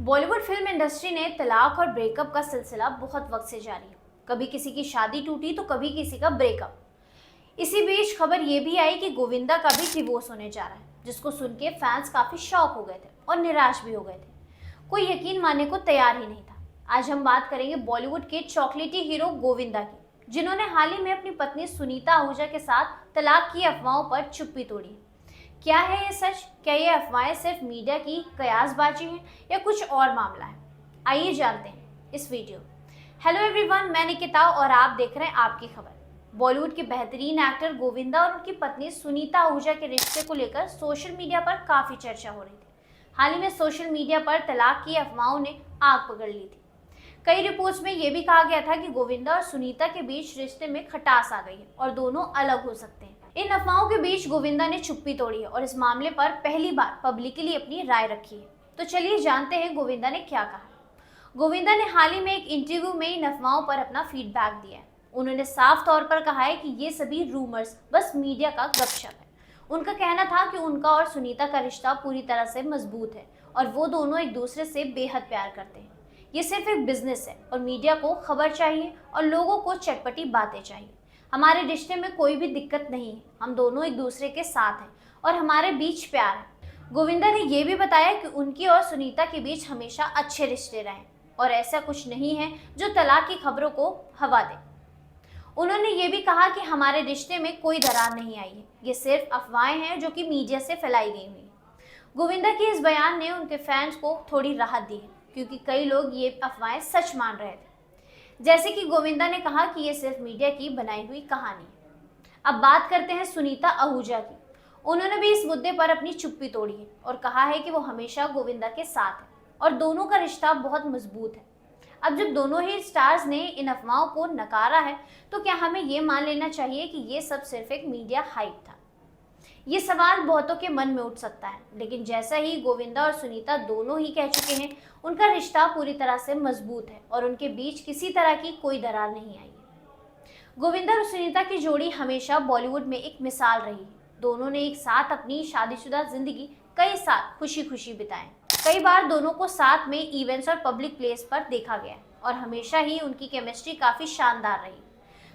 Bollywood film industry ने तलाक और ब्रेकअप का सिलसिला बहुत वक्त से जारी है। कभी किसी की शादी टूटी तो कभी किसी का ब्रेकअप। इसी बीच खबर ये भी आई कि गोविंदा का भी डिवोर्स होने जा रहा है, जिसको सुन के फैंस काफी शॉक हो गए थे और निराश भी हो गए थे। कोई यकीन मानने को तैयार ही नहीं था। आज हम बात करेंगे बॉलीवुड के चॉकलेटी हीरो गोविंदा की, जिन्होंने हाल ही में अपनी पत्नी सुनीता आहूजा के साथ तलाक की अफवाहों पर चुप्पी तोड़ी। क्या है ये सच? क्या ये अफवाहें सिर्फ मीडिया की कयासबाजी हैं या कुछ और मामला है? आइए जानते हैं इस वीडियो। हेलो एवरीवन, मैं निकिता और आप देख रहे हैं आपकी खबर। बॉलीवुड के बेहतरीन एक्टर गोविंदा और उनकी पत्नी सुनीता आहूजा के रिश्ते को लेकर सोशल मीडिया पर काफी चर्चा हो रही थी। हाल ही में सोशल मीडिया पर तलाक की अफवाहों ने आग पकड़ ली थी। कई रिपोर्ट्स में यह भी कहा गया था कि गोविंदा और सुनीता के बीच रिश्ते में खटास आ गई है और दोनों अलग हो सकते हैं। इन अफवाहों के बीच गोविंदा ने चुप्पी तोड़ी है और इस मामले पर पहली बार पब्लिकली अपनी राय रखी है। तो चलिए जानते हैं गोविंदा ने क्या कहा। गोविंदा ने हाल ही में एक इंटरव्यू में इन अफवाहों पर अपना फीडबैक दिया है। उन्होंने साफ तौर पर कहा है कि ये सभी रूमर्स बस मीडिया का गपशप है। उनका कहना था कि उनका और सुनीता का रिश्ता पूरी तरह से मजबूत है और वो दोनों एक दूसरे से बेहद प्यार करते हैं। ये सिर्फ एक बिजनेस है और मीडिया को खबर चाहिए और लोगों को चटपटी बातें चाहिए। हमारे रिश्ते में कोई भी दिक्कत नहीं है, हम दोनों एक दूसरे के साथ हैं और हमारे बीच प्यार है। गोविंदा ने यह भी बताया कि उनकी और सुनीता के बीच हमेशा अच्छे रिश्ते रहे और ऐसा कुछ नहीं है जो तलाक की खबरों को हवा दे। उन्होंने ये भी कहा कि हमारे रिश्ते में कोई दरार नहीं आई है, ये सिर्फ अफवाहें हैं जो कि मीडिया से फैलाई गई हुई। गोविंदा के इस बयान ने उनके फैंस को थोड़ी राहत दी है, क्योंकि कई लोग ये अफवाहें सच मान रहे थे। जैसे कि गोविंदा ने कहा कि ये सिर्फ मीडिया की बनाई हुई कहानी है। अब बात करते हैं सुनीता आहूजा की। उन्होंने भी इस मुद्दे पर अपनी चुप्पी तोड़ी है और कहा है कि वो हमेशा गोविंदा के साथ है और दोनों का रिश्ता बहुत मजबूत है। अब जब दोनों ही स्टार्स ने इन अफवाहों को नकारा है, तो क्या हमें ये मान लेना चाहिए कि ये सब सिर्फ एक मीडिया हाइप था? ये सवाल बहुतों के मन में उठ सकता है, लेकिन जैसा ही गोविंदा और सुनीता दोनों ही कह चुके हैं, उनका रिश्ता पूरी तरह से मजबूत है और उनके बीच किसी तरह की कोई दरार नहीं आई है। गोविंदा और सुनीता की जोड़ी हमेशा बॉलीवुड में एक मिसाल रही है। दोनों ने एक साथ अपनी शादीशुदा जिंदगी कई साल खुशी खुशी बिताए। कई बार दोनों को साथ में इवेंट्स और पब्लिक प्लेस पर देखा गया और हमेशा ही उनकी केमिस्ट्री काफी शानदार रही।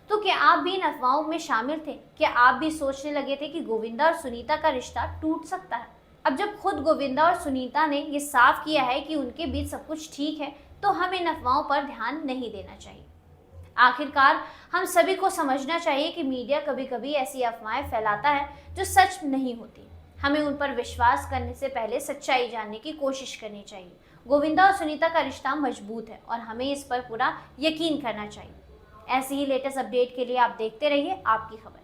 तो क्या आप भी इन अफवाहों में शामिल थे? क्या आप भी सोचने लगे थे कि गोविंदा और सुनीता का रिश्ता टूट सकता है? अब जब खुद गोविंदा और सुनीता ने ये साफ किया है कि उनके बीच सब कुछ ठीक है, तो हम इन अफवाहों पर ध्यान नहीं देना चाहिए। आखिरकार हम सभी को समझना चाहिए कि मीडिया कभी कभी ऐसी अफवाहें फैलाता है जो सच नहीं होती। हमें उन पर विश्वास करने से पहले सच्चाई जानने की कोशिश करनी चाहिए। गोविंदा और सुनीता का रिश्ता मजबूत है और हमें इस पर पूरा यकीन करना चाहिए। ऐसी ही लेटेस्ट अपडेट के लिए आप देखते रहिए आपकी खबर।